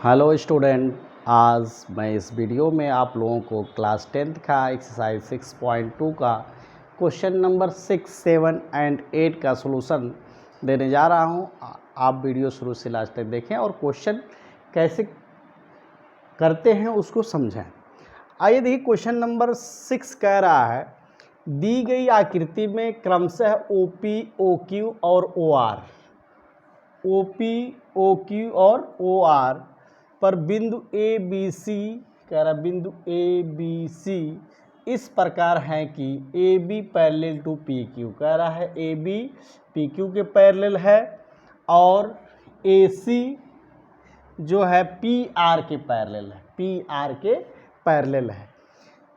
Hello student, आज मैं इस वीडियो में आप लोगों को क्लास 10th का एक्सरसाइज 6.2 का क्वेश्चन नंबर 6, 7 एंड 8 का सॉल्यूशन देने जा रहा हूं। आप वीडियो शुरू से लास्ट तक देखें और क्वेश्चन कैसे करते हैं उसको समझें। आइए देखिए, क्वेश्चन नंबर 6 कह रहा है, दी गई आकृति में क्रमशः OP, OQ और OR, OP, OQ और OR पर बिंदु ABC कह रहा, बिंदु ABC इस प्रकार है कि AB पैरेलल टू PQ, कह रहा है AB PQ के पैरेलल है और AC जो है PR के पैरेलल है, PR के पैरेलल है।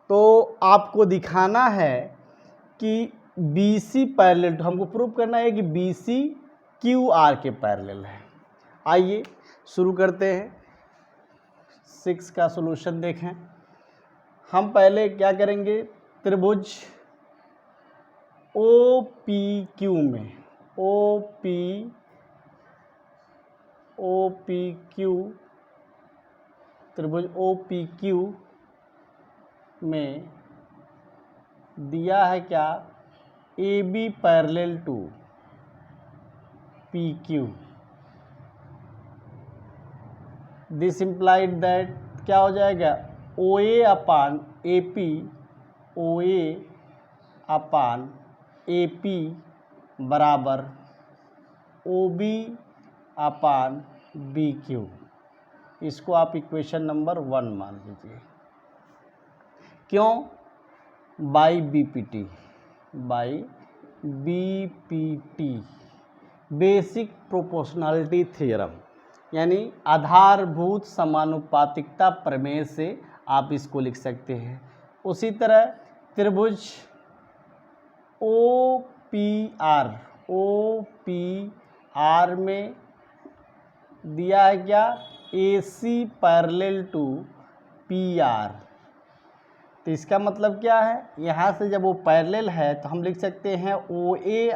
तो आपको दिखाना है कि BC पैरेलल, हमको प्रूव करना है कि BC QR के पैरेलल है। आइए शुरू करते हैं। 6 का सॉल्यूशन देखें। हम पहले क्या करेंगे, त्रिभुज OPQ में OPQ त्रिभुज OPQ में दिया है क्या, AB parallel to PQ। This implied that क्या हो जाएगा, OA अपान AP, OA अपान AP बराबर OB अपान BQ। इसको आप इक्वेशन नंबर 1 मान लीजिए। क्यों? By BPT basic proportionality theorem, यानी आधारभूत समानुपातिकता प्रमेय से आप इसको लिख सकते हैं। उसी तरह त्रिभुज OPR में दिया है क्या, AC पैरेलल टू PR। तो इसका मतलब क्या है, यहाँ से जब वो पैरेलल है तो हम लिख सकते हैं OA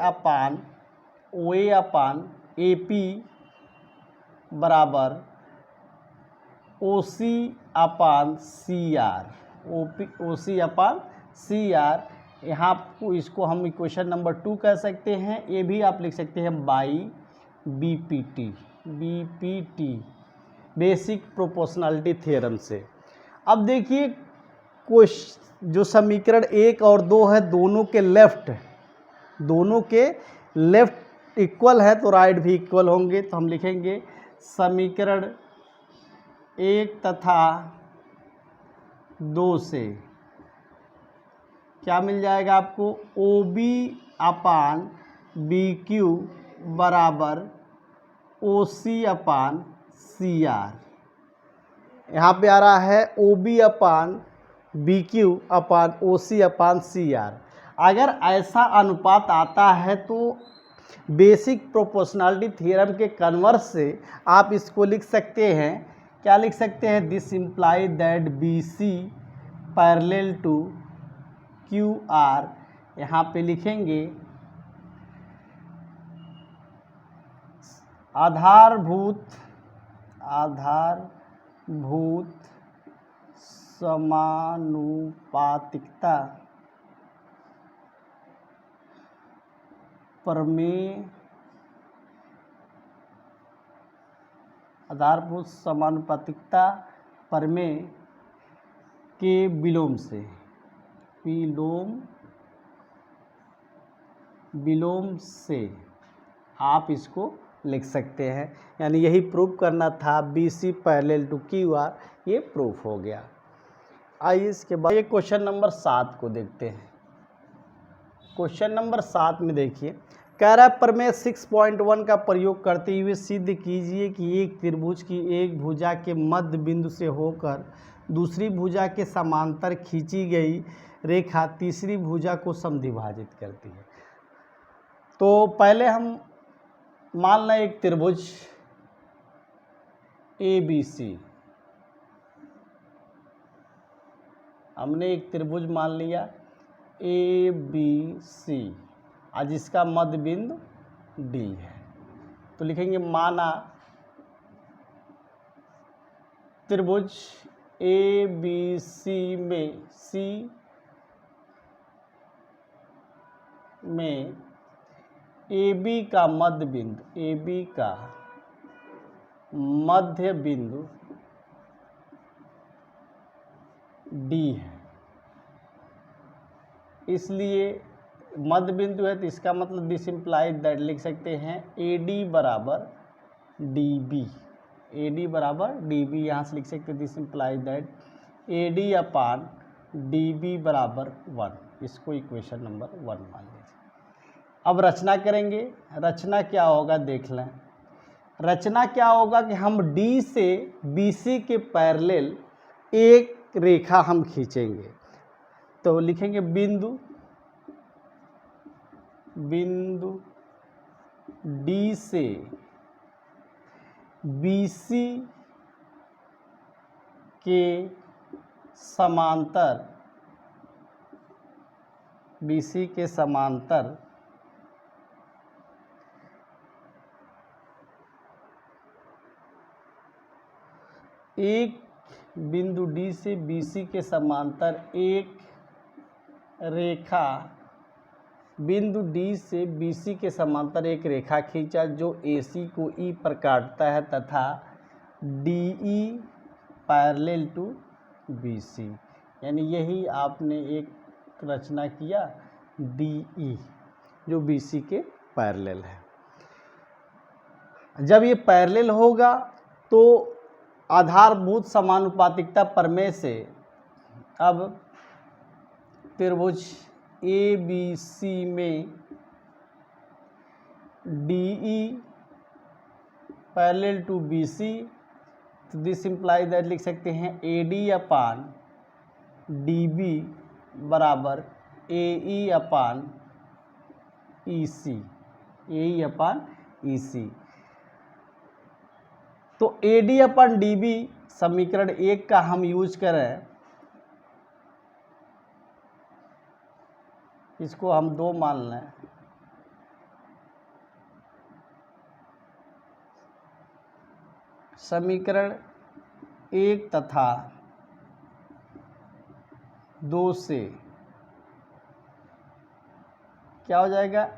अपान AP बराबर OC अपान CR, OC अपान CR। यहाँ इसको हम इक्वेशन नंबर 2 कह सकते हैं। ये भी आप लिख सकते हैं by BPT basic proportionality theorem से। अब देखिए, जो समीकरण 1 और 2 है, दोनों के लेफ्ट इक्वल है तो राइट भी इक्वल होंगे। तो हम लिखेंगे समीकरण 1 तथा 2 से क्या मिल जाएगा आपको, OB अपान BQ बराबर OC अपान CR। यहाँ पे आ रहा है OB अपान BQ अपान OC अपान CR। अगर ऐसा अनुपात आता है तो बेसिक प्रोपोर्शनलिटी थ्योरम के कन्वर्स से आप इसको लिख सकते हैं। क्या लिख सकते हैं, this imply that BC parallel to QR। यहाँ पे लिखेंगे आधारभूत समानुपातिकता प्रमेय, आधारभूत समानुपातिकता प्रमेय के विलोम से आप इसको लिख सकते हैं। यानी यही प्रूफ करना था, BC पैरेलल टू QR, ये प्रूफ हो गया। आइए इसके बाद ये क्वेश्चन नंबर 7 को देखते हैं। क्वेश्चन नंबर 7 में देखिए, कह रहा है प्रमेय 6.1 का प्रयोग करते हुए सिद्ध कीजिए कि एक त्रिभुज की एक भुजा के मध्य बिंदु से होकर दूसरी भुजा के समांतर खींची गई रेखा तीसरी भुजा को समद्विभाजित करती है। तो पहले हम मान लें एक त्रिभुज ABC, हमने एक त्रिभुज मान लिया ABC और जिसका मध्य बिंदु D है। तो लिखेंगे माना त्रिभुज ए बी सी में ए बी का मध्य बिंदु डी है। इसलिए मध्य बिंदु है तो इसका मतलब दिस इम्प्लाइज दैट लिख सकते हैं ए डी बराबर डी बी। ए डी बराबर डी बी यहाँ से लिख सकते हैं this implies that A D upon D B बराबर 1। इसको इक्वेशन नंबर 1 मान लीजिए। अब रचना करेंगे। रचना क्या होगा देख लें। रचना क्या होगा कि हम डी से बी सी के पैरेलल एक रेखा हम खींचेंगे। तो लिखेंगे बिंदु डी से BC के समांतर एक बिंदु डी से BC के समांतर एक रेखा बिंदु डी से BC के समांतर एक रेखा खींचा जो AC को E पर काटता है तथा DE पैरेलल टू BC। यानी यही आपने एक रचना किया DE जो BC के पैरेलल है। जब ये पैरेलल होगा तो आधारभूत समानुपातिकता प्रमेय से अब त्रिभुज ABC में DE पैरेलल टू BC, तो दिस इम्प्लाइज दैट लिख सकते हैं AD अपान DB बराबर AE अपान EC। तो AD अपान DB समीकरण 1 का हम यूज करें, इसको हम 2 मान लें। समीकरण 1 तथा 2 से क्या हो जाएगा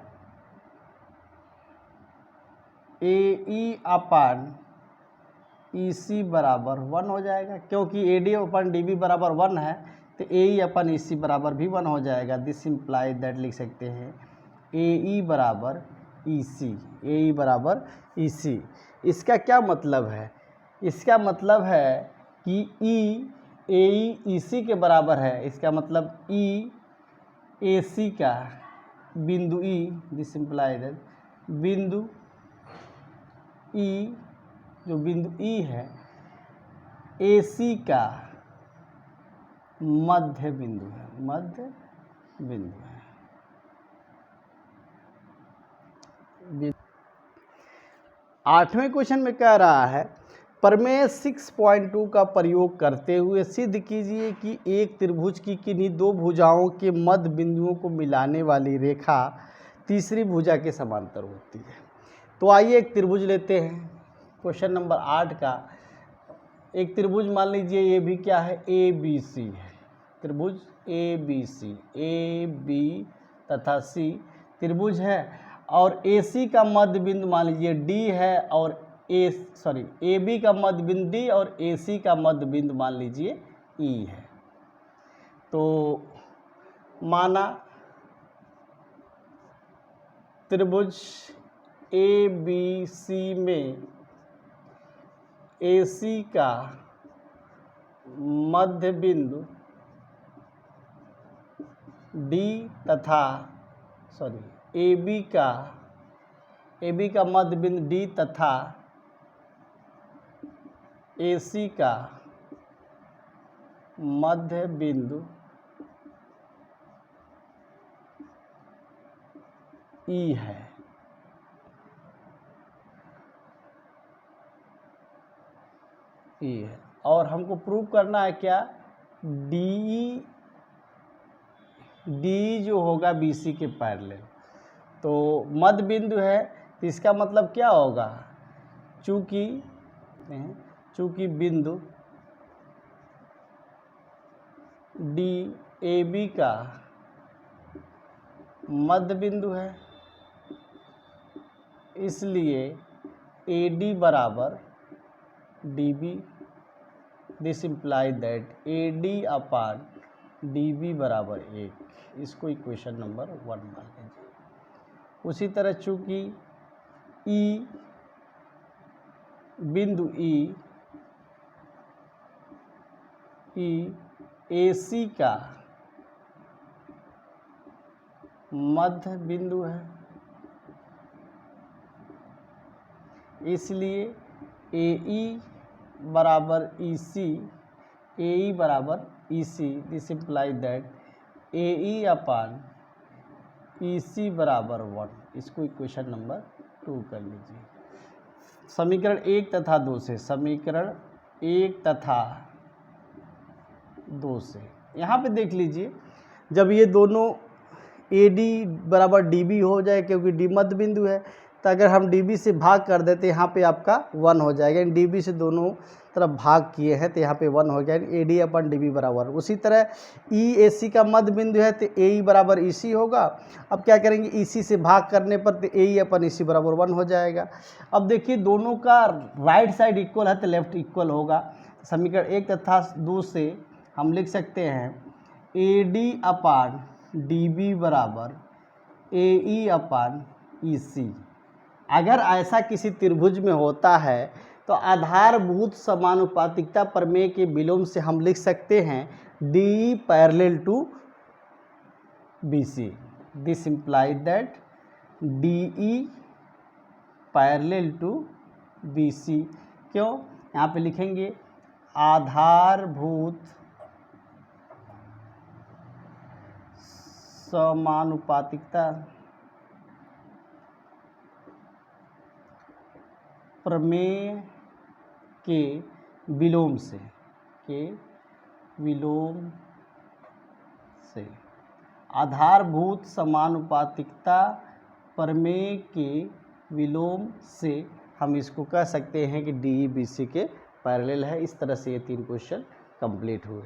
AE अपान EC बराबर 1 हो जाएगा, क्योंकि AD अपान DB बराबर 1 है तो AE अपन EC बराबर भी 1 हो जाएगा। दिस इम्प्लाइज दैट लिख सकते हैं AE बराबर EC। इसका क्या मतलब है? इसका मतलब है कि AE EC के बराबर है। इसका मतलब AC का बिंदु E, दिस इम्प्लाइज दैट बिंदु E जो बिंदु E है AC का मध्य बिंदु है। आठवें क्वेश्चन में कह रहा है प्रमेय 6.2 का प्रयोग करते हुए सिद्ध कीजिए कि एक त्रिभुज की किन्हीं दो भुजाओं के मध्य बिंदुओं को मिलाने वाली रेखा तीसरी भुजा के समांतर होती है। तो आइए एक त्रिभुज लेते हैं। क्वेश्चन नंबर 8 का एक त्रिभुज मान लीजिए, ये भी क्या है ABC है। त्रिभुज ABC AB तथा C त्रिभुज है और AC का मध्य बिंदु मान लीजिए D है और AB का मध्य बिंदु D और AC का मध्य बिंदु मान लीजिए E है। तो माना त्रिभुज ABC में AC का मध्य बिंदु D तथा AB का मध्य बिंदु D तथा AC का मध्य बिंदु E है। और हमको प्रूव करना है क्या, DE जो होगा BC के पैरेलल, तो मध्य बिंदु है तो इसका मतलब क्या होगा, चूंकि बिंदु डी ए बी का मध्य बिंदु है, इसलिए ए डी बराबर D B. This imply that A D upon D B बराबर 1। इसको इक्वेशन नंबर 1 मान लीजिए। उसी तरह चूंकि ई बिंदु ई ए सी का मध्य बिंदु है, इसलिए ए ई बराबर ई सी, ए ई बराबर ई सी। दिस इम्प्लाई दैट ए ई अपान ई सी बराबर 1। इसको इक्वेशन नंबर 2 कर लीजिए। समीकरण 1 तथा 2 से, समीकरण 1 तथा 2 से यहाँ पे देख लीजिए, जब ये दोनों ए डी बराबर डी बी हो जाए, क्योंकि डी मध्य बिंदु है, तो अगर हम डी बी से भाग कर देते यहाँ पे आपका 1 हो जाएगा। डी बी से दोनों तरफ भाग किए हैं तो यहाँ पे 1 हो गया, A D upon D B बराबर। उसी तरह ई ए सी का मध्य बिंदु है तो ए ई बराबर ई सी होगा। अब क्या करेंगे, ई सी से भाग करने पर तो ए ई अपन ई सी बराबर 1 हो जाएगा। अब देखिए दोनों का राइट साइड इक्वल है तो लेफ्ट इक्वल होगा। समीकरण 1 तथा 2 से हम लिख सकते हैं A D upon D B बराबर ए ई अपान ई सी। अगर ऐसा किसी त्रिभुज में होता है तो आधारभूत समानुपातिकता प्रमेय के विलोम से हम लिख सकते हैं D parallel to B C. This imply that D E parallel to B C. क्यों, यहाँ पे लिखेंगे आधारभूत समानुपातिकता प्रमेय के विलोम से आधारभूत समानुपातिकता प्रमेय के विलोम से हम इसको कह सकते हैं कि डी ई बी सी के पैरेलल है। इस तरह से ये 3 क्वेश्चन कंप्लीट हुए।